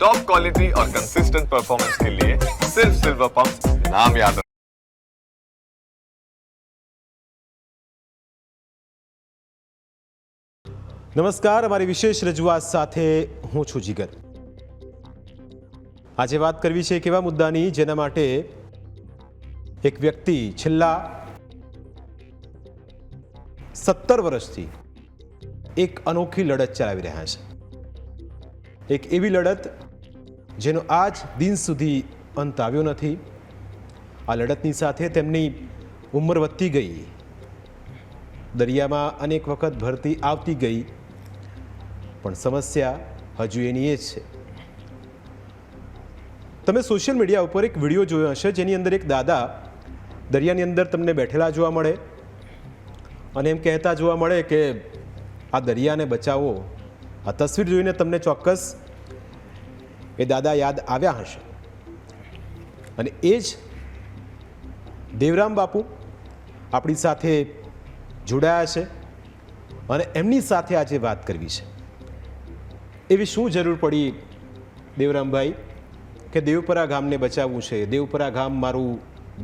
Top quality और consistent performance के लिए सिर्फ सिल्वर पंप नाम याद रखना। નમસ્કાર, અમારી વિશેષ રજૂઆત સાથે હું છું જીગર। આજે વાત કરવી છે એક એવા મુદ્દાની જેના માટે એક વ્યક્તિ છેલ્લા 17 વર્ષથી એક અનોખી લડત ચલાવી રહ્યા છે। એક એવી લડત જેનો આજ દિન સુધી અંત આવ્યો નથી। આ લડતની સાથે તેમની ઉંમર વધતી ગઈ, દરિયામાં અનેક વખત ભરતી આવતી ગઈ, પણ સમસ્યા હજુ એની એ જ છે। તમે સોશિયલ મીડિયા ઉપર એક વિડીયો જોયો હશે જેની અંદર એક દાદા દરિયાની અંદર તમને બેઠેલા જોવા મળે અને એમ કહેતા જોવા મળે કે આ દરિયાને બચાવો। આ તસવીર જોઈને તમને ચોક્કસ એ દાદા યાદ આવ્યા હશે અને એ જ દેવરામ બાપુ આપણી સાથે જોડાયા છે અને એમની સાથે આજે વાત કરવી છે। એવી શું જરૂર પડી દેવરામભાઈ કે દેવપરા ગામને બચાવવું છે? દેવપરા ગામ મારું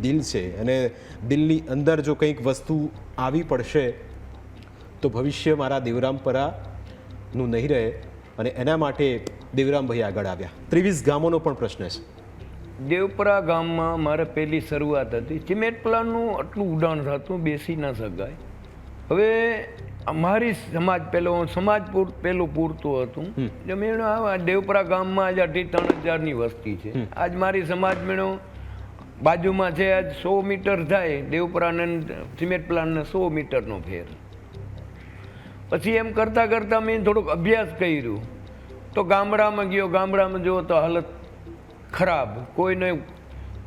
દિલ છે અને દિલની અંદર જો કંઈક વસ્તુ આવી પડશે તો ભવિષ્ય મારા દેવરામપરાનું નહીં રહે અને એના માટે દેવરામભાઈ આગળ આવ્યા। 23 ગામોનો પણ પ્રશ્ન છે। દેવપરા ગામમાં મારે પહેલી શરૂઆત હતી। સિમેન્ટ પ્લાનનું આટલું ઉડાણ થતું, બેસી ના શકાય। હવે અમારી સમાજ સમાજ પેલું પૂરતું હતું। મેં આ દેવપરા ગામમાં આજ 2,500-3,000ની વસ્તી છે। આજ મારી સમાજ મેળો બાજુમાં છે, આજ 100 મીટર થાય દેવપરાને સિમેન્ટ પ્લાનને 100 મીટરનો ફેર। પછી એમ કરતાં કરતાં મેં થોડોક અભ્યાસ કર્યો તો ગામડામાં ગયો। ગામડામાં જુઓ તો હાલત ખરાબ, કોઈને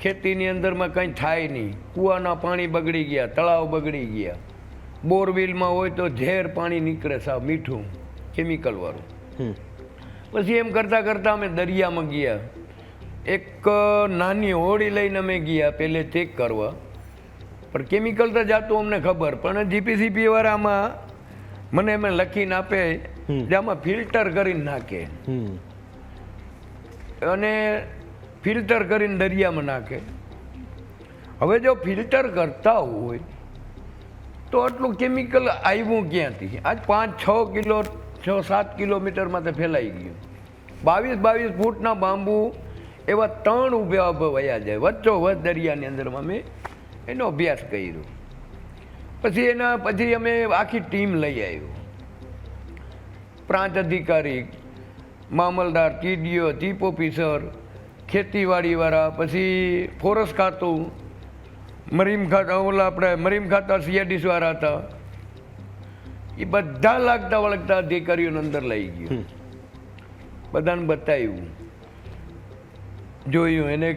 ખેતીની અંદરમાં કંઈ થાય નહીં। કૂવાના પાણી બગડી ગયા, તળાવ બગડી ગયા, બોરવેલમાં હોય તો ઝેર પાણી નીકળે, સાવ મીઠું કેમિકલવાળું। પછી એમ કરતાં કરતાં અમે દરિયામાં ગયા। એક નાની હોડી લઈને અમે ગયા પહેલે ચેક કરવા, પણ કેમિકલ તો જાતું અમને ખબર, પણ જીપીસીપી વાળામાં મને એમ લખીને આપે જે આમાં ફિલ્ટર કરીને નાખે અને ફિલ્ટર કરીને દરિયામાં નાખે। હવે જો ફિલ્ટર કરતા હોય તો આટલું કેમિકલ આવ્યું ક્યાંથી? આજ 5-6 કિલો 6-7 કિલોમીટરમાં તે ફેલાઈ ગયું। 22 ફૂટના બાંબુ એવા 3 ઊભા વયા જાય વચ્ચોવચ્ચ દરિયાની અંદરમાં। મેં એનો અભ્યાસ કર્યો। પછી અમે આખી ટીમ લઈ આવ્યો। પ્રાંત અધિકારી, મામલદાર, ટીડીઓ, ચીફ ઓફિસર, ખેતીવાડીવાળા, પછી ફોરેસ્ટ ખાતું, મરીમ ખાતા સીઆઈડીસી વાળા હતા। એ બધા લાગતા વળગતા અધિકારીઓને અંદર લઈ ગયો, બધાને બતાવ્યું, જોયું। એને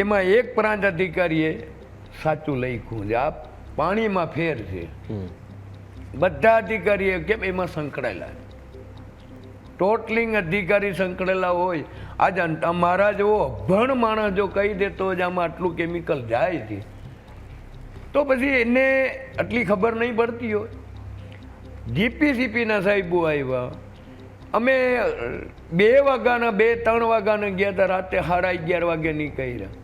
એમાં એક પ્રાંત અધિકારીએ સાચું લખ્યું છે, આ પાણીમાં ફેર છે। બધા અધિકારીએ કેમ એમાં સંકળાયેલા, ટોટલિંગ અધિકારી સંકળાયેલા હોય। આજે અમારા જેવો અભણ માણસ જો કહી દેતો હોય આમાં આટલું કેમિકલ જાય છે તો પછી એને આટલી ખબર નહીં પડતી હોય। જીપીસીપીના સાહેબો આવ્યા, અમે 2 વાગ્યાના 2-3 વાગ્યાના ગયા હતા, રાતે 11:30 વાગે નીકળ્યા।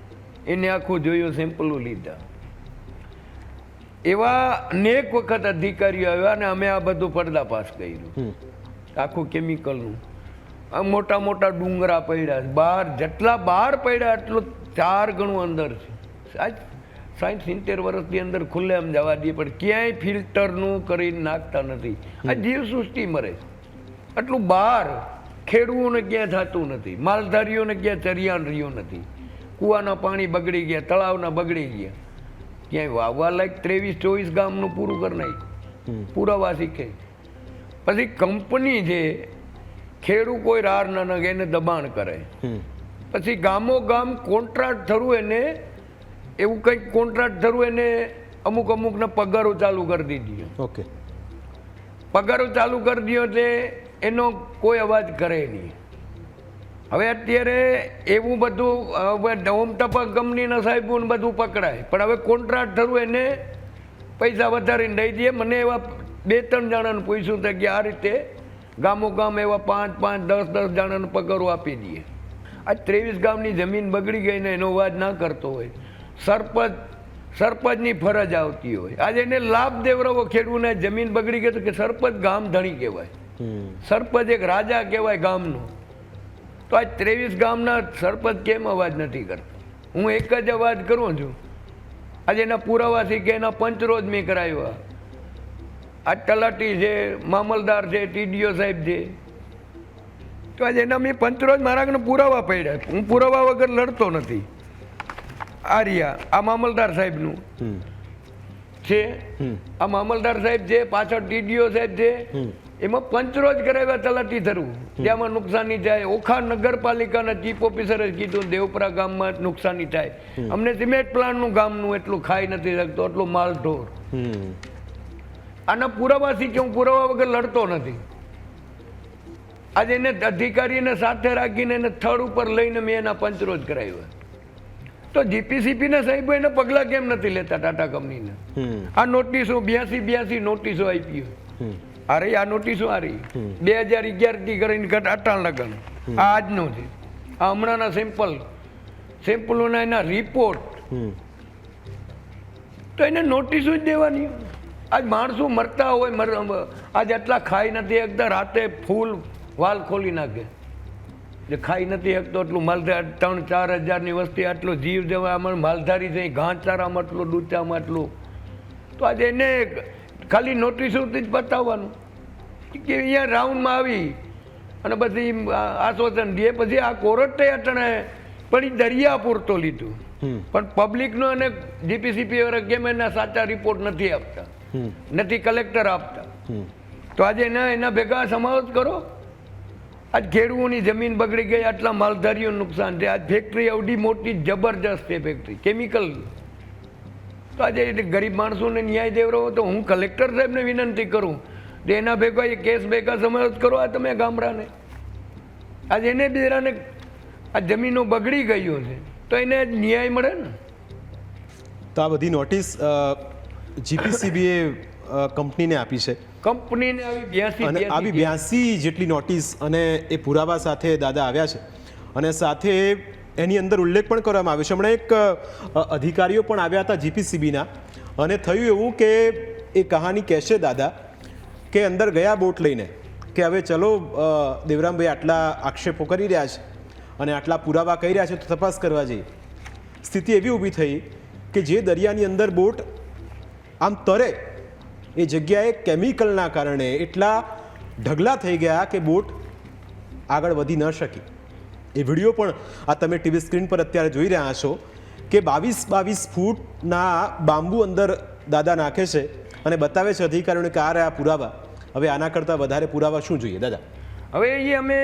એને આખું જોયું, સેમ્પલો લીધા। એવા અનેક વખત અધિકારીઓ આવ્યા અને અમે આ બધું પર્દાફાશ કર્યું, આખું કેમિકલનું। આ મોટા મોટા ડુંગરા પડ્યા, બહાર જેટલા બહાર પડ્યા એટલું 4 ગણું અંદર છે। આજ 60-70 વર્ષની અંદર ખુલ્લે એમ જવા દઈએ, પણ ક્યાંય ફિલ્ટરનું કરીને નાખતા નથી। આ જીવસૃષ્ટિ મરે છે આટલું બહાર। ખેડૂતોને ક્યાંય થતું નથી, માલધારીઓને ક્યાંય ચરિયાણ રહ્યું નથી, કૂવાના પાણી બગડી ગયા, તળાવના બગડી ગયા। ક્યાંય વાવવા લાયક 23-24 ગામનું પૂરું કરી નાખ્યું, પુરાવા શીખે। પછી કંપની છે, ખેડૂત કોઈ રાર ન નાખે, એને દબાણ કરે। પછી ગામો ગામ કોન્ટ્રાક્ટ થરું એને એવું કંઈક કોન્ટ્રાક્ટ થરું એને અમુકને પગારો ચાલુ કરી દીધી। ઓકે, પગારો ચાલુ કરી દો એટલે એનો કોઈ અવાજ કરે નહીં। હવે અત્યારે એવું બધું હોમ ટપક કંપનીના સાહેબોને બધું પકડાય, પણ હવે કોન્ટ્રાક્ટ થરું એને પૈસા વધારીને દઈ દે। મને એવા 2-3 જણાને પૂછ્યું કે આ રીતે ગામો ગામ એવા 5 5 10 10 જણાને પગારો આપી દઈએ. આ 23 ગામની જમીન બગડી ગઈ ને એનો અવાજ ના કરતો હોય, સરપંચની ફરજ આવતી હોય, આજે એને લાભ દેવરાવો ખેડૂને જમીન બગડી ગઈ તો કે સરપંચ ગામ ધણી કહેવાય, સરપંચ એક રાજા કહેવાય ગામનો. તો આ 23 ગામના સરપંચ કેમ અવાજ નથી કરતા? હું એક જ અવાજ કરું છું. આજે એના પુરાવાથી કે એના પંચરોજ મેં કરાવ્યા. આ તલાટી છે, મામલદાર છે, ટીડીઓ સાહેબ છે, તો આજે એના મેં પંચરોજ મારા આગળ પુરાવા પડ્યા. હું પુરાવા વગર લડતો નથી. આ રહ્યા આ મામલદાર સાહેબનું છે, આ મામલદાર સાહેબ છે, પાછળ ટીડીઓ સાહેબ છે, એમાં પંચરોજ કરાવ્યા તલાટી થરું જેમાં નુકસાની થાય. ઓખા નગરપાલિકાના ચીફ ઓફિસરે કીધું દેવપરા ગામમાં નુકસાની થાય. અમને સિમેન્ટ પ્લાન્ટનું ગામનું એટલું ખાઈ નથી શકતો, એટલું માલઢોર. આના પુરાવાથી કે હું પુરાવા વગર લડતો નથી. આજે એને અધિકારીને સાથે રાખીને એને થડ ઉપર લઈને મેં એના પંચરોજ કરાવ્યા. તો જીપીસીપીના સાહેબો એને પગલાં કેમ નથી લેતા ટાટા કંપનીને? આ નોટિસો 82 નોટિસો આપી. આ રહી આ નોટિસો, આ રહી 2011 થી કરીને અટાણ લગન આ આજનો છે. આ હમણાંના સેમ્પલોના એના રિપોર્ટ. તો એને નોટિસો જ દેવાની. આજ માણસો મરતા હોય, આજ આટલા ખાઈ નથી શકતા, રાતે ફૂલ વાલ ખોલી નાખે. જે ખાઈ નથી શકતો એટલું માલધારી 3-4 હજારની વસ્તી, આટલો જીવ જવામાં માલધારી છે, ઘાસચારામાં આટલું, ડૂચામાં આટલું. તો આજે એને ખાલી નોટિસોથી જ બતાવવાનું કે અહીંયા રાઉન્ડમાં આવી અને પછી આશ્વાસન દે. પછી આ કોર્ટે અટણે પણ એ દરિયા પૂરતો લીધું, પણ પબ્લિકનો અને જીપીસીપી વાળા કેમ એના સાચા રિપોર્ટ નથી આપતા, નથી કલેક્ટર આપતા. તો આજે એના ભેગા સમાવેશ કરો. આજ ખેડૂતોની જમીન બગડી ગઈ, આટલા માલધારીઓનું નુકસાન છે. આજ ફેક્ટરી અવડી મોટી જબરજસ્ત છે ફેક્ટરી, કેમિકલ. તો આજે ગરીબ માણસોને ન્યાય દેવરાવો તો હું કલેક્ટર સાહેબને વિનંતી કરું કે એના ભેગા એ કેસ ભેગા સમાવેશ કરો. આ તમે ગામડાને આજે એને બેરાને આ જમીનો બગડી ગયો છે તો એને ન્યાય મળે ને. તો આ બધી નોટિસ જીપીસીબીએ કંપનીને આપી છે. કંપનીને આવી 82 જેટલી નોટિસ અને એ પુરાવા સાથે દાદા આવ્યા છે. અને સાથે એની અંદર ઉલ્લેખ પણ કરવામાં આવ્યો છે. હમણાં એક અધિકારીઓ પણ આવ્યા હતા જીપીસીબીના, અને થયું એવું કે એ કહાની કહેશે દાદા કે અંદર ગયા બોટ લઈને કે હવે ચલો દેવરામભાઈ આટલા આક્ષેપો કરી રહ્યા છે અને આટલા પુરાવા કહી રહ્યા છે તો તપાસ કરવા જઈએ. સ્થિતિ એવી ઊભી થઈ કે જે દરિયાની અંદર બોટ આમ તરે એ જગ્યાએ કેમિકલના કારણે એટલા ઢગલા થઈ ગયા કે બોટ આગળ વધી ન શકી. એ વિડીયો પણ આ તમે ટીવી સ્ક્રીન પર અત્યારે જોઈ રહ્યા છો કે 22 ફૂટના બાંબુ અંદર દાદા નાખે છે અને બતાવે છે અધિકારીઓને કે આ રહ્યા પુરાવા. હવે આના કરતાં વધારે પુરાવા શું જોઈએ દાદા? હવે એ અમે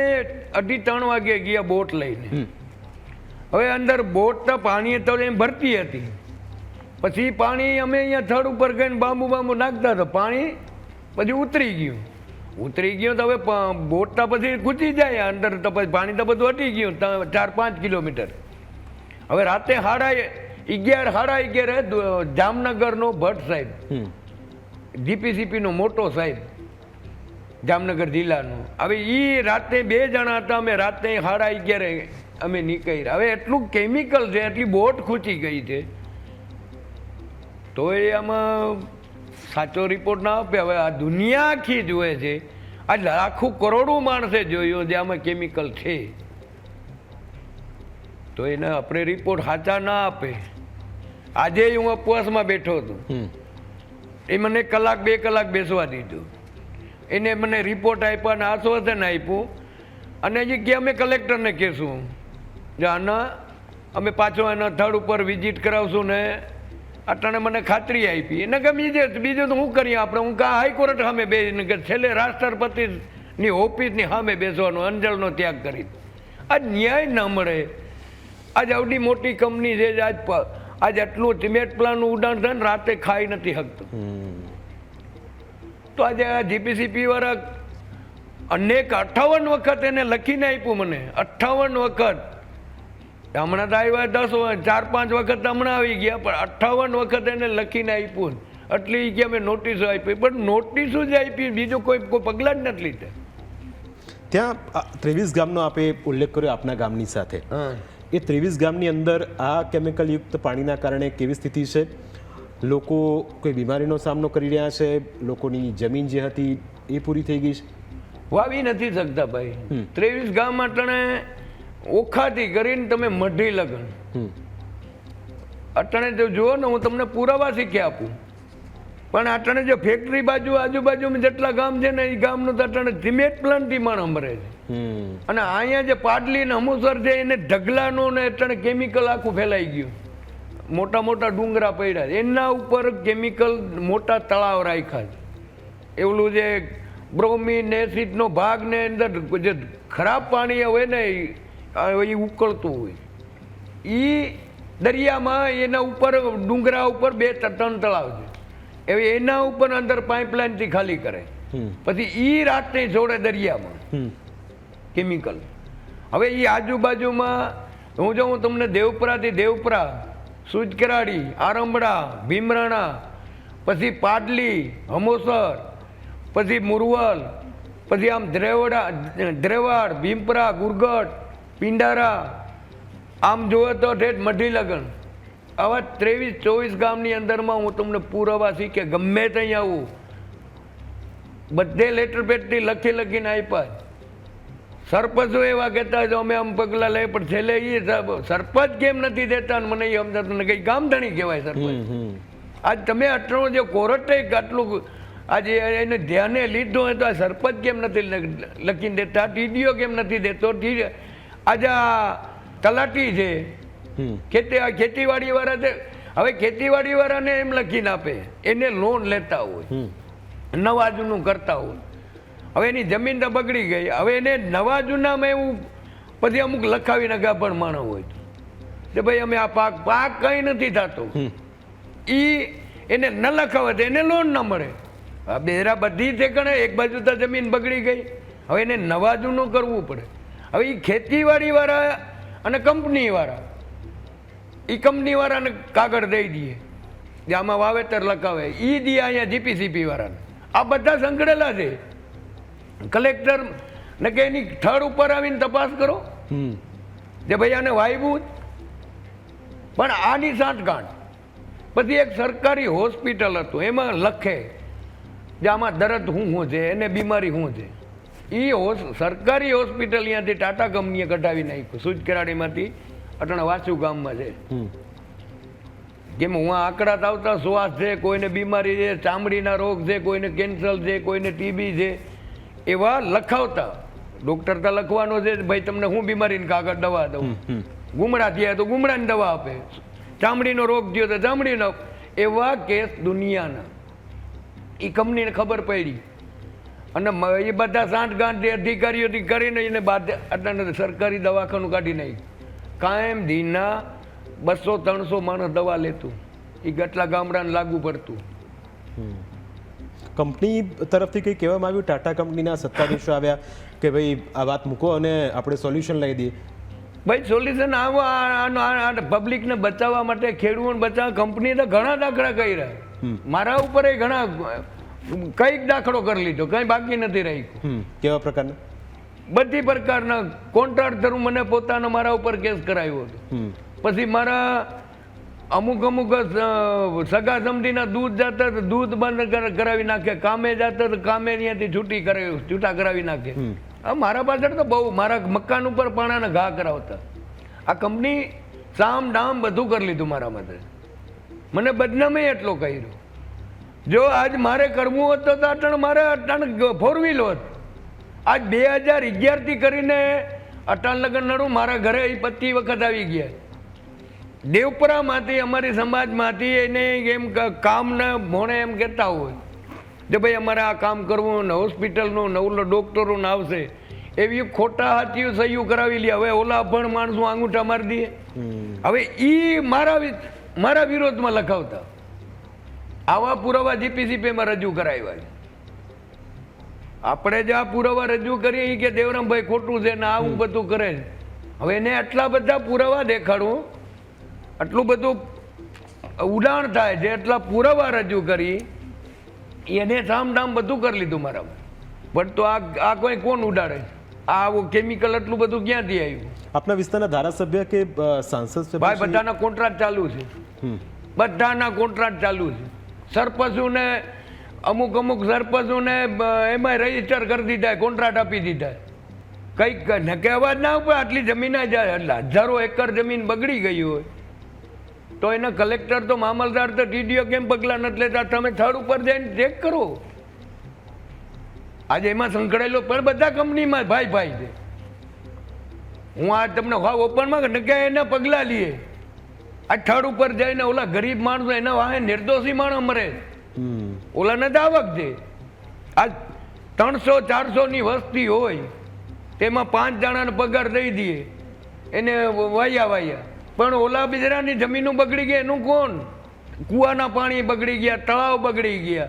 2:30 વાગે ગયા બોટ લઈને. હવે અંદર બોટ તો પાણી તો એમ ભરતી હતી. પછી પાણી અમે અહીંયા થડ ઉપર ગઈને બાંબુ નાખતા હતા, પાણી પછી ઉતરી ગયું તો હવે બોટ તો પછી ખૂચી જાય અંદર, તો પછી પાણી તો બધું હટી ગયું 4-5 કિલોમીટર. હવે રાતે 11:30 જામનગરનો ભટ્ટ સાહેબ, જીપીસીપીનો મોટો સાહેબ જામનગર જિલ્લાનો, હવે એ રાતે 2 જણા હતા. અમે રાતે 11:30 અમે નીકળ્યા. હવે એટલું કેમિકલ છે, એટલી બોટ ખૂચી ગઈ છે, તો એ આમાં સાચો રિપોર્ટ ના આપે. હવે આ દુનિયા આખી જુએ છે, આ લાખો કરોડો માણસે જોયો જે આમાં કેમિકલ છે, તો એને આપણે રિપોર્ટ સાચા ના આપે. આજે હું ઉપવાસમાં બેઠો હતો, એ મને 1-2 કલાક બેસવા દીધું. એને મને રિપોર્ટ આપ્યા અને આશ્વાસન આપ્યું, અને હજી કે અમે કલેક્ટરને કહેશું જે આના અમે પાછો એના થડ ઉપર વિઝિટ કરાવશું ને અટાણે મને ખાતરી આપી. એને કે બીજું તો શું કરીએ આપણે? હું કાં હાઈકોર્ટ સામે બેસીને કે છેલ્લે રાષ્ટ્રપતિની ઓફિસની સામે બેસવાનો, અંજળનો ત્યાગ કરી. આજ ન્યાય ન મળે. આજ આવડી મોટી કંપની છે, આજ આટલું સિમેન્ટ પ્લાન્ટનું ઉડાણ થાય ને રાતે ખાઈ નથી શકતું. તો આજે આ જીપીસીપી વાળા અનેક 58 વખત એને લખીને આપ્યું મને, 58 વખત. હમણાં તો આવ્યા 4-5 વખત હમણાં આવી ગયા, પણ 58 વખત એને લખીને આપ્યું. એટલી કે અમે નોટિસો આપી, પણ નોટિસો જ આપી, બીજું કોઈ પગલાં જ નથી લીધા. ત્યાં 23 ગામનો આપે ઉલ્લેખ કર્યો આપના ગામની સાથે. હા એ 23 ગામની અંદર આ કેમિકલયુક્ત પાણીના કારણે કેવી સ્થિતિ છે? લોકો કોઈ બીમારીનો સામનો કરી રહ્યા છે? લોકોની જમીન જે હતી એ પૂરી થઈ ગઈ છે? વાવી નથી શકતા ભાઈ. 23 ગામ અટણે ઓખાથી કરીને તમે મઢી લગન અટણે જો જુઓ ને, હું તમને પુરાવા શીખી આપું, પણ અટણે જો ફેક્ટરી બાજુ આજુબાજુમાં જેટલા ગામ છે ને એ ગામનું તો અટણે સિમેન્ટ પ્લાન્ટથી પણ અંબરે છે. અને અહીંયા જે પાડલી ને હમુસર છે એને ઢગલાનું ને અટણે કેમિકલ આખું ફેલાઈ ગયું. મોટા મોટા ડુંગરા પડ્યા છે, એના ઉપર કેમિકલ મોટા તળાવ રાખ્યા છે. એવલું જે બ્રોમિન એસિડનો ભાગ ને અંદર જે ખરાબ પાણી હોય ને એ ઉકળતું હોય, એ દરિયામાં એના ઉપર ડુંગરા ઉપર 2-3 તળાવ છે. હવે એના ઉપર અંદર પાઇપલાઇનથી ખાલી કરે, પછી એ રાતને છોડે દરિયામાં કેમિકલ. હવે એ આજુબાજુમાં હું તમને દેવપરાથી દેવપરા, સુજકરાડી, આરંબડા, ભીમરાણા, પછી પાડલી, હમોસર, પછી મુરવલ, પછી આમ દ્રેવાડ, ભીમપરા, ગુરગટ, પિંડારા, આમ જોવે તો ઠેઠ મઢી લગન, આવા 23-24 ગામની અંદરમાં હું તમને પુરાવા શીખે ગમે ત્યાં આવું બધે લેટર પેટથી લખીને આપ્યા. સરપંચો એવા કહેતા જો અમે આમ પગલાં લઈએ, પણ છેલ્લે એ સરપંચ કેમ નથી દેતા મને એ સમજાતું ને, કઈ ગામધણી કહેવાય સરપંચ. આજ તમે આટલો જે કોર્ટે આટલું આજે એને ધ્યાને લીધો હોય તો આ સરપંચ કેમ નથી લખીને દેતા, ટીડીઓ કેમ નથી દેતો, આજે આ તલાટી છે ખેતીવાડી વાળા છે. હવે ખેતીવાડી વાળાને એમ લખીને આપે, એને લોન લેતા હોય, નવા જૂનું કરતા હોય. હવે એની જમીન તો બગડી ગઈ, હવે એને નવા જૂનામાં એવું પછી અમુક લખાવી નગા પણ માણસ હોય કે ભાઈ અમે આ પાક કઈ નથી થતો, એને ન લખાવે તો એને લોન ના મળે. આ બેરા બધી છે કણે એક બાજુ તો જમીન બગડી ગઈ, હવે એને નવા જૂનું કરવું પડે. હવે એ ખેતીવાડી વાળા અને કંપની વાળા, એ કંપની વાળાને કાગળ દઈ દઈએ જે આમાં વાવેતર લખાવે, એ દે અહીંયા જીપીસીપી વાળાને. આ બધા સંકળેલા છે. કલેક્ટર ને કે એની થડ ઉપર આવીને તપાસ કરો જે ભાઈ આને વાવ્યું, પણ આની સાંઠગાંઠ. પછી એક સરકારી હોસ્પિટલ હતું, એમાં લખે જે આમાં દર્દ શું છે, એને બીમારી શું છે. એ સરકારી હોસ્પિટલ અહીંયાથી ટાટા કંપનીએ કઢાવી નાખ્યું, સુજકરાડીમાંથી અટણા વાસુ ગામમાં છે. જેમ હું આંકડા આવતા શ્વાસ છે, કોઈને બીમારી છે, ચામડીના રોગ છે, કોઈને કેન્સર છે, કોઈને ટીબી છે, એવા લખાવતા. ડોક્ટર તો લખવાનો છે ભાઈ તમને હું બીમારીને કાગળ દવા દઉં, ગુમડા થયા તો ગુમડાની દવા આપે, ચામડીનો રોગ થયો તો ચામડીનો. એવા કેસ દુનિયાના એ કંપનીને ખબર પડી અને એ બધા સાંઠગાંઠ અધિકારીઓથી કરીને એને બાદ આટલા સરકારી દવાખાનું કાઢી નાખ્યું. કાયમ દીના 200-300 માણસ દવા લેતું, એ ગટલા ગામડાને લાગુ પડતું. કંપની તરફથી કંઈ કહેવામાં આવ્યું? ટાટા કંપનીના સત્તાધીશો આવ્યા કે ભાઈ આ વાત મૂકો અને આપણે સોલ્યુશન લઈ દઈએ? ભાઈ સોલ્યુશન આવો પબ્લિકને બચાવવા માટે, ખેડૂતોને બચાવવા કંપનીએ તો ઘણા દાખલા કર્યા. મારા ઉપર એ ઘણા કઈક દાખલો કરી લીધો, કઈ બાકી નથી રાખ્યું. કેવા પ્રકારના? બધી પ્રકારના કોન્ટ્રાક્ટ થયું, મને પોતાનો મારા ઉપર કેસ કરાવ્યો હતો. પછી મારા અમુક સગા સમજીના દૂધ જતા તો દૂધ બંધ કરાવી નાખે, કામે જતા તો કામે ત્યાંથી છૂટા કરાવી નાખે. મારા પાછળ તો બહુ મારા મકાન ઉપર પાણાના ઘા કરાવતા. આ કંપની સામ ડામ બધું કરી લીધું મારા માટે. મને બદનામે એટલો કર્યો. જો આજ મારે કરવું હોત તો અટણ મારે અટણ 4 વ્હીલ હોત. આજ 2011 થી કરીને અટણ લગન નડું મારા ઘરે 25 વખત આવી ગયા. દેવપરામાંથી અમારી સમાજમાંથી એને એમ કામને ભોણે એમ કહેતા હોય કે ભાઈ અમારે આ કામ કરવું ને હોસ્પિટલનું નવલો ડોક્ટરોને આવશે, એવી ખોટા હાથીઓ સહીઓ કરાવી લે. હવે ઓલા અભણ માણસો આંગૂઠા મારી દે. હવે એ મારા વિરોધમાં લખાવતા. આવા પુરાવા જીપીસીપીમાં રજૂ કરાવ્યા છે. આપણે જે આ પુરાવા રજૂ કરીએ એ કે દેવરામભાઈ ખોટું છે ને આવું બધું કરે છે. હવે એને આટલા બધા પુરાવા દેખાડવું, આટલું બધું ઉડાણ થાય છે, એટલા પુરાવા રજૂ કરી એને સામ ડામ બધું કરી લીધું મારામાં. પણ તો આ કોઈ કોણ ઉડાડે? આવું કેમિકલ એટલું બધું ક્યાંથી આવ્યું? આપના વિસ્તારના ધારાસભ્ય કે સાંસદ છે? ભાઈ બધાના કોન્ટ્રાક્ટ ચાલુ છે, બધાના કોન્ટ્રાક્ટ ચાલુ છે. સરપંચોને અમુક સરપંચોને એમાં રજીસ્ટર કરી દીધા, કોન્ટ્રાક્ટ આપી દીધા. કંઈક નકે અવાજ ના ઉપર આટલી જમીન જાય એટલે હજારો એકર જમીન બગડી ગઈ હોય તો એના કલેક્ટર તો મામલતદાર તો ટીડીઓ કેમ પગલાં નથી લેતા? તમે થર્ડ ઉપર જઈને ચેક કરો. આજે એમાં સંકળાયેલો પણ બધા કંપનીમાં ભાઈ છે. હું આ તમને ઓપનમાં નકે એના પગલાં લઈએ. આ થર્ડ ઉપર જઈને ઓલા ગરીબ માણસો એના વાહે નિર્દોષી માણસ મરે, ઓલા ને આવક છે. આ 300-400 ની વસ્તી હોય તેમાં 5 જણાને પગાર દઈ દઈએ એને વાયા પણ ઓલા બિજરાની જમીનો બગડી ગઈ એનું કોણ? કુવાના પાણી બગડી ગયા, તળાવ બગડી ગયા,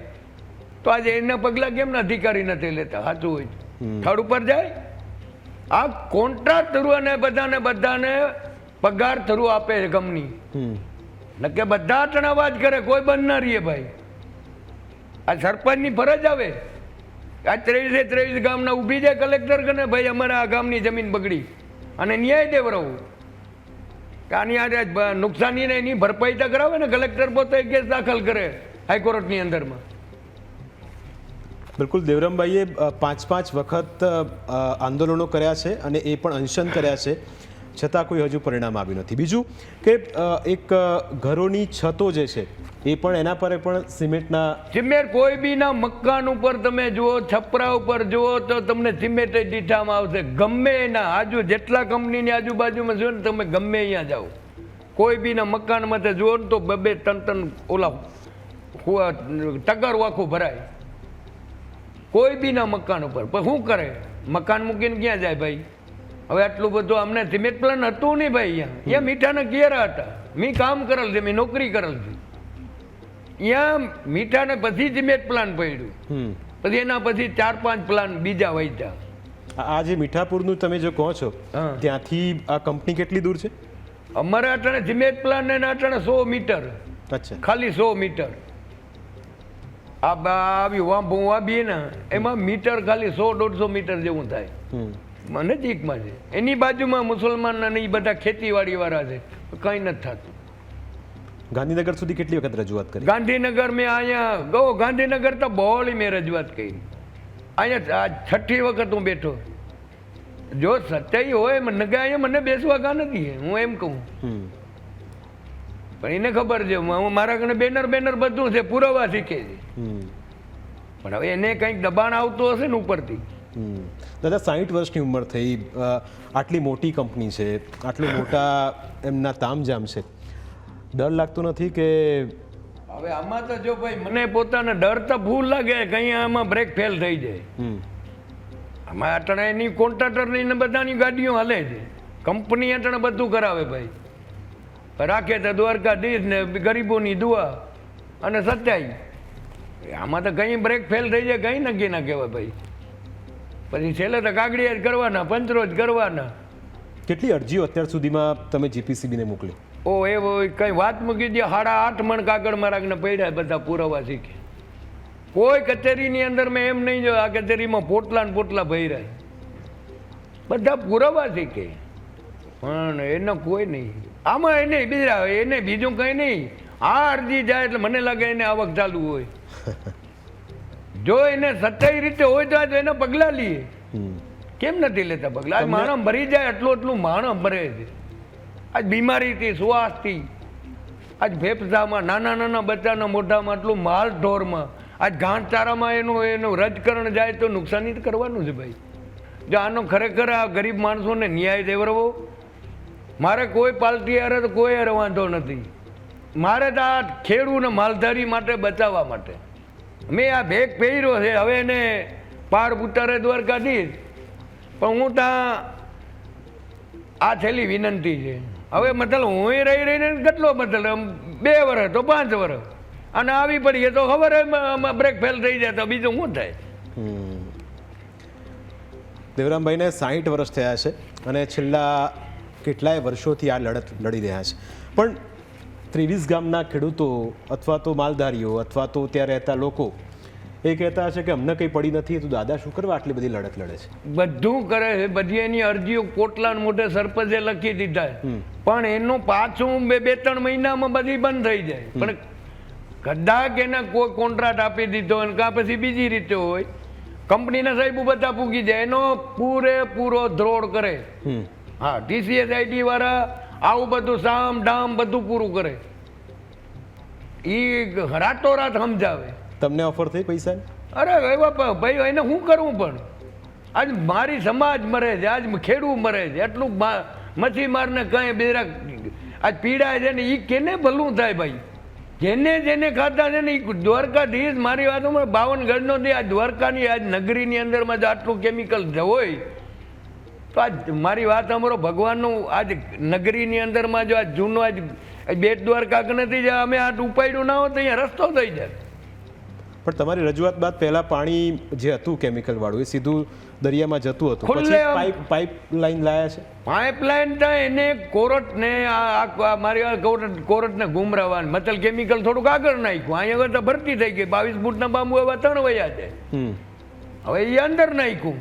તો આજે એના પગલાં કેમ અધિકારી નથી લેતા? સાચું હોય થર્ડ ઉપર જાય. આ કોન્ટ્રાક્ટ થਰੂ અને બધાને પગાર થਰੂ આપે છે કંપની, નકે બધા ટણાવાજ કરે, કોઈ બંધ ના રહીએ ભાઈ. આ સરપંચની ફરજ આવે. આ 23 ગામના ઊભી જાય કલેક્ટર કને, ભાઈ અમારે આ ગામની જમીન બગડી અને ન્યાય દેવરાવું. આની આ નુકસાની ને એની ભરપાઈ તો કરાવે ને. કલેક્ટર પોતે કેસ દાખલ કરે હાઈકોર્ટની અંદરમાં. બિલકુલ, દેવરામભાઈએ 5 વખત આંદોલનો કર્યા છે અને એ પણ અનશન કર્યા છે, છતાં કોઈ હજુ પરિણામ આવ્યું નથી. બીજું કે એક ઘરોની છતો જે છે એ પણ એના પર પણ સિમેન્ટ કોઈ બી ના મકાન ઉપર તમે જુઓ, છપરા ઉપર જુઓ તો તમને સિમેન્ટ દીઠામાં આવશે. ગમે એના જેટલા કંપનીની આજુબાજુમાં જુઓ ને તમે, ગમે અહીંયા જાઓ, કોઈ બી ના મકાનમાં જુઓ ને તો 2-3 ઓલા ટગર આખું ભરાય કોઈ બી ના મકાન ઉપર. પણ શું કરે? મકાન મૂકીને ક્યાં જાય ભાઈ? હવે આટલું બધું અમને સિમેન્ટ પ્લાન હતું નહીં ભાઈ. અહીંયા મીઠાના કેરા હતા, મેં કામ કરેલ છે, મેં નોકરી કરેલ છે. અહીંયા મીઠાને પછી સિમેન્ટ પ્લાન પડ્યું, પછી એના પછી 4-5 પ્લાન બીજા વૈતા. આ જે મીઠાપુરનું તમે જો કહો છો ત્યાંથી આ કંપની કેટલી દૂર છે? અમારે અટાણે સિમેન્ટ પ્લાન ને અટાણે 100 મીટર. અચ્છા, ખાલી 100 મીટર. આવી વાંબી ને એમાં મીટર ખાલી 100-150 મીટર જેવું થાય. નજીકમાં છે, એની બાજુમાં મુસલમાન ને એ બધા ખેતીવાડી વાળા છે, કઈ નથી થતું. ગાંધીનગર સુધી કેટલી વખત રજૂઆત કરી? ગાંધીનગર મેં અહીંયા ગાંધીનગર તો બહોળી મેં રજૂઆત કરી. અહીંયા 6ઠી વખત હું બેઠો. જો સચ્ચાઈ હોય અહીંયા મને બેસવા કા નથી, હું એમ કહું. પણ એને ખબર છે મારા કને બેનર બધું છે, પુરાવા શીખે છે. પણ હવે એને કંઈક દબાણ આવતું હશે ને ઉપરથી. દાદા 60 વર્ષની ઉંમર થઈ, આટલી મોટી કંપની છે, આટલું મોટા એમના તામઝામ છે, ડર લાગતો નથી કે? હવે આમાં તો જો ભાઈ મને પોતાને ડર તો ભૂલ લાગે કે અહીંયા આમાં બ્રેક ફેલ થઈ જાય. આમાં અટણે એની કોન્ટ્રાક્ટરની ને બધાની ગાડીઓ હાલે છે, કંપની અટણે બધું કરાવે ભાઈ. રાખે તો દ્વારકાધીશ ને ગરીબોની દુઆ અને સચ્ચાઈ. આમાં તો કઈ બ્રેક ફેલ થઈ જાય કઈ નક્કી ના કહેવાય ભાઈ. પછી છેલ્લે તો કાગડિયા જ કરવાના, પંચરો જ કરવાના. કેટલી અરજીઓ અત્યાર સુધીમાં તમે જીપીસીબીને મોકલી? એવો કઈ વાત મૂકી દે. 8.5 મણ કાગળ મારાને પડ્યા, બધા પુરાવા શીખે. કોઈ કચેરીની અંદર મેં એમ નહીં જો આ કચેરીમાં પોટલા ને પોટલા ભર્યા, બધા પુરાવા શીખે. પણ એને કોઈ નહીં આમાં, એને બીજું કઈ નહીં. આ અરજી જાય એટલે મને લાગે એને આવક ચાલુ હોય. જો એને સચ્ચાઈ રીતે હોય તો એના પગલાં લઈએ. કેમ નથી લેતા પગલાં? આજ માણસ મરી જાય એટલું માણસ મરે છે. આજ બીમારીથી, શ્વાસથી, આજ ફેફસામાં, નાના બચ્ચાના મોઢામાં, એટલું માલ ઢોરમાં, આજ ઘાસચારામાં એનું રજકરણ જાય તો નુકસાની કરવાનું છે ભાઈ. જો આનો ખરેખર આ ગરીબ માણસોને ન્યાય દેવરવો. મારે કોઈ પાલટી હારે તો કોઈ હારે વાંધો નથી. મારે તો આ ખેડૂને માલધારી માટે બચાવવા માટે મેં આ ભેગ પહેર્યો છે. હવે એને પાર ઉતારે દ્વારકાધીશ. પણ હું ત્યાં આ છેલ્લી વિનંતી છે. હવે મતલબ હું રહીને કેટલો મતલબ 2 વર્ષ તો 5 વર્ષ અને આવી પડીએ તો ખબર બ્રેક ફેલ થઈ જાય તો બીજું શું થાય? દેવરામભાઈને 60 વર્ષ થયા છે અને છેલ્લા કેટલાય વર્ષોથી આ લડત લડી રહ્યા છે. પણ 23 ગામના ખેડૂતો અથવા તો માલધારીઓ અથવા તો ત્યાં રહેતા લોકો એ કહેતા હશે કે અમને કંઈ પડી નથી તો દાદા શું કરવા આટલી બધી લડત લડે છે? બધું કરે છે, બધી એની અરજીઓ કોટલા મોટે સરપંચે લખી દીધા છે. પણ એનું પાછું 2-3 મહિનામાં બધી બંધ થઈ જાય. પણ કદાચ એને કોઈ કોન્ટ્રાક્ટ આપી દીધો હોય કાં પછી બીજી રીતે હોય, કંપનીના સાહેબો બધા પૂગી જાય, એનો પૂરેપૂરો ધ્રોળ કરે. હા, TCS IT વાળા આવું બધું સામ ડામ બધું પૂરું કરે, એ રાતોરાત સમજાવે. તમને ઓફર થઈ પૈસા? અરે એવા ભાઈ એને શું કરવું? પણ આજ મારી સમાજ મરે છે, આજ ખેડૂત મરે છે, એટલું મચ્છીમારને કંઈ બેરા આજ પીડાય છે ને, એ કેને ભલું થાય ભાઈ? જેને ખાતા છે ને એ દ્વારકાધીશ, મારી વાતોમાં 52 ગઢનો દે, આ દ્વારકાની આજ નગરીની અંદરમાં જો આટલું કેમિકલ હોય તો આજ મારી વાત અમારો ભગવાનનું આજ નગરીની અંદરમાં જો આજ જૂનો આજ બેટ દ્વારકા નથી જાય, અમે આ ઉપાડ્યું ના હોત તો અહીંયા રસ્તો થઈ જાય. પણ તમારી રજૂઆત બાદ પહેલા પાણી જે હતું કેમિકલ વાળું એ સીધું દરિયામાં જતું હતું, ખુલ્લે પછી પાઇપલાઇન લાયા છે. પાઇપલાઇન તો એને કોર્ટને મારી કોર્ટને ગુમરાવાન મતલબ કેમિકલ થોડુંક આગળ નાખ્યું, અહીંયા આગળ તો ભરતી થઈ ગઈ, 22 ફૂટના બાંબુ એવા 3 વયા છે. હવે એ અંદર નાખ્યું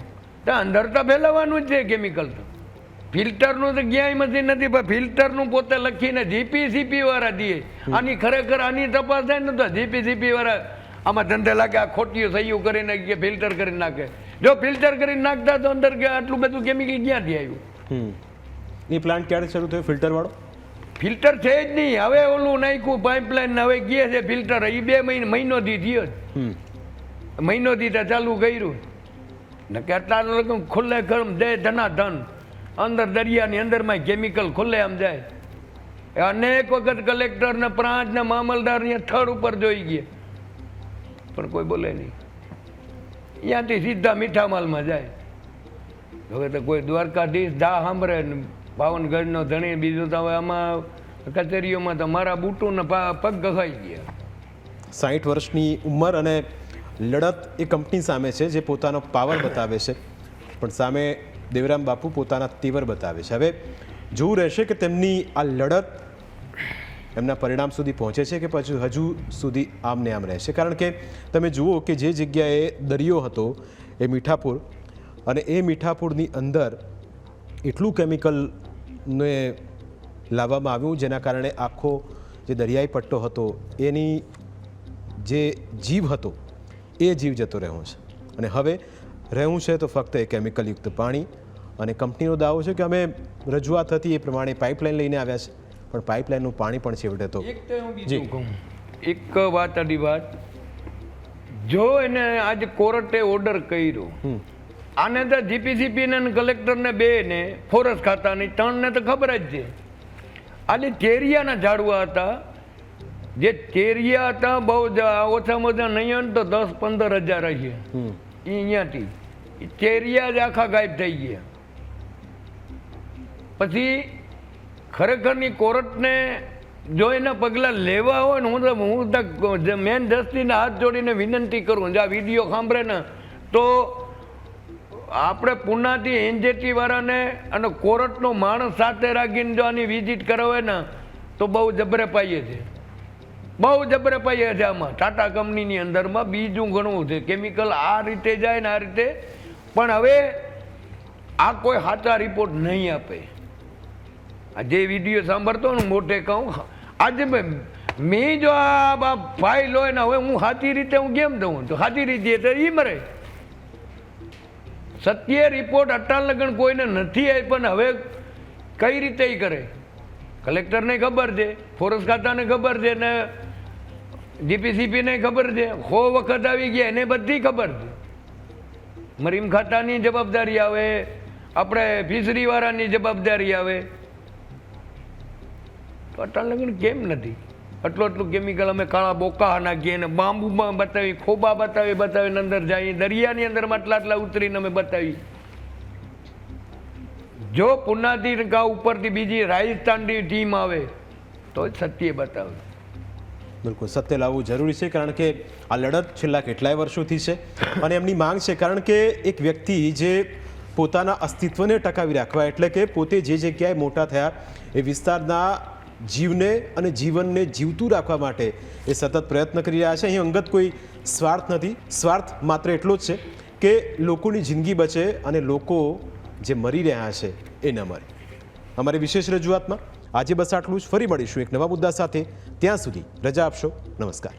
તો અંદર તો ફેલાવાનું જ છે કેમિકલ. તો ફિલ્ટરનું તો ક્યાંય મશીન નથી, પણ ફિલ્ટરનું પોતે લખીને GPCP વાળા દે. આની ખરેખર આની તપાસ થાય ને તો GPCP વાળા આમાં ધંધે લાગે, આ ખોટીઓ સહીઓ કરીને કે ફિલ્ટર કરીને નાખે. જો ફિલ્ટર કરીને નાખતા તો અંદર કે આટલું બધું કેમિકલ ક્યાંથી આવ્યું? એ પ્લાન્ટ ક્યારે શરૂ થયો ફિલ્ટર વાળો? ફિલ્ટર છે જ નહીં. હવે ઓલું નાખ્યું પાઇપલાઇન, હવે ગયા છે ફિલ્ટર. એ 2 મહિનોથી થયો જ, મહિનોથી તો ચાલુ કર્યું ને કેટલા લોકો ખુલ્લે ખમ દે ધનાધન અંદર દરિયાની અંદરમાં કેમિકલ ખુલ્લે આમ જાય. અનેક વખત કલેક્ટર ને પ્રાંત ને મામલદાર થડ ઉપર જોઈ ગયા પણ કોઈ બોલે નહીં. ત્યાંથી સીધા મીઠા માલમાં જાય. હવે તો કોઈ દ્વારકાધીશ દા સાંભળે ને પાવનગઢનો ધણી, બીજું તો હવે આમાં કચેરીઓમાં તો મારા બૂટું ને પગ ગસાઈ ગયા. 60 વર્ષની ઉંમર અને લડત એ કંપની સામે છે જે પોતાનો પાવર બતાવે છે, પણ સામે દેવરામ બાપુ પોતાના તેવર બતાવે છે. હવે જોવું રહેશે કે તેમની આ લડત એમના પરિણામ સુધી પહોંચે છે કે પછી હજુ સુધી આમને આમ રહેશે. કારણ કે તમે જુઓ કે જે જગ્યાએ દરિયો હતો એ મીઠાપુર, અને એ મીઠાપુરની અંદર એટલું કેમિકલને લાવવામાં આવ્યું જેના કારણે આખો જે દરિયાઈ પટ્ટો હતો એની જે જીવ હતો એ જીવ જતો રહ્યો છે. અને હવે રહ્યું છે તો ફક્ત એ કેમિકલયુક્ત પાણી. અને કંપનીનો દાવો છે કે અમે રજૂઆત હતી એ પ્રમાણે પાઇપલાઇન લઈને આવ્યા છે, પણ પાઇપલાઇનનું પાણી પણ છેવટે તો એક વાત આડી વાત, જો એને આજે કોર્ટે ઓર્ડર કર્યો, આને તો GPCP ને કલેક્ટર ને 2 ને ફોરેસ્ટ ખાતાની 3 ને તો ખબર જ છે. આજે ચેરિયાના ઝાડવા હતા, જે ચેરિયા હતા બહુ ઓછામાં ઓછા નહીં તો 10-15 હજાર હશે. એ અહીંયાથી ચેરિયા જ આખા ગાયબ થઈ ગયા. પછી ખરેખરની કોર્ટને જો એના પગલાં લેવા હોય ને, હું તો મેન જસ્ટિસને હાથ જોડીને વિનંતી કરું, જો આ વિડીયો સાંભળે ને તો આપણે પુનાથી NJT વાળાને અને કોર્ટનો માણસ સાથે રાખીને જો આની વિઝિટ કરાવે ને તો બહુ જબરે પાઈએ છે, બહુ જબરે પાઈએ છે. આમાં ટાટા કંપનીની અંદરમાં બીજું ઘણું છે, કેમિકલ આ રીતે જાય ને આ રીતે. પણ હવે આ કોઈ સાચા રિપોર્ટ નહીં આપે. આ જે વિડીયો સાંભળતો ને મોટે કહું, આજે મેં જો આ ફાઇલ હોય ને, હવે હું સાચી રીતે હું કેમ દઉં? તો સાચી રીતે તો એ મરે. સત્ય રિપોર્ટ અટાલ લગન કોઈને નથી આવી, પણ હવે કઈ રીતે એ કરે? કલેક્ટરને ખબર છે, ફોરેસ્ટ ખાતાને ખબર છે, ને GPCP ને ખબર છે, 100 વખત આવી ગયા એને બધી ખબર છે. મરીન ખાતાની જવાબદારી આવે, આપણે ફિશરી વાળાની જવાબદારી આવે, તો અટાલ લગન કેમ નથી? આટલું કેમિકલ અમે કાળા બોકા નાખીએ ને બાંબુમાં બતાવી, ખોબા બતાવીને અંદર જાય, દરિયાની અંદરમાં આટલા ઉતરીને અમે બતાવી. જો પુનાથી કા ઉપરથી બીજી રાજસ્થાનની ટીમ આવે તો જ સત્ય બતાવે. બિલકુલ સત્ય લાવવું જરૂરી છે, કારણ કે આ લડત છેલ્લા કેટલાય વર્ષોથી છે અને એમની માંગ છે. કારણ કે એક વ્યક્તિ જે પોતાના અસ્તિત્વને ટકાવી રાખવા, એટલે કે પોતે જે જગ્યાએ મોટા થયા એ વિસ્તારના જીવને અને જીવનને જીવતું રાખવા માટે એ સતત પ્રયત્ન કરી રહ્યા છે. અહીં અંગત કોઈ સ્વાર્થ નથી. સ્વાર્થ માત્ર એટલો જ છે કે લોકોની જિંદગી બચે અને લોકો જે મરી રહ્યા છે એ ન મરે. અમારી વિશેષ રજૂઆતમાં આજે બસ આટલું જ. ફરી મળીશું એક નવા મુદ્દા સાથે. ત્યાં સુધી રજા આપશો. નમસ્કાર.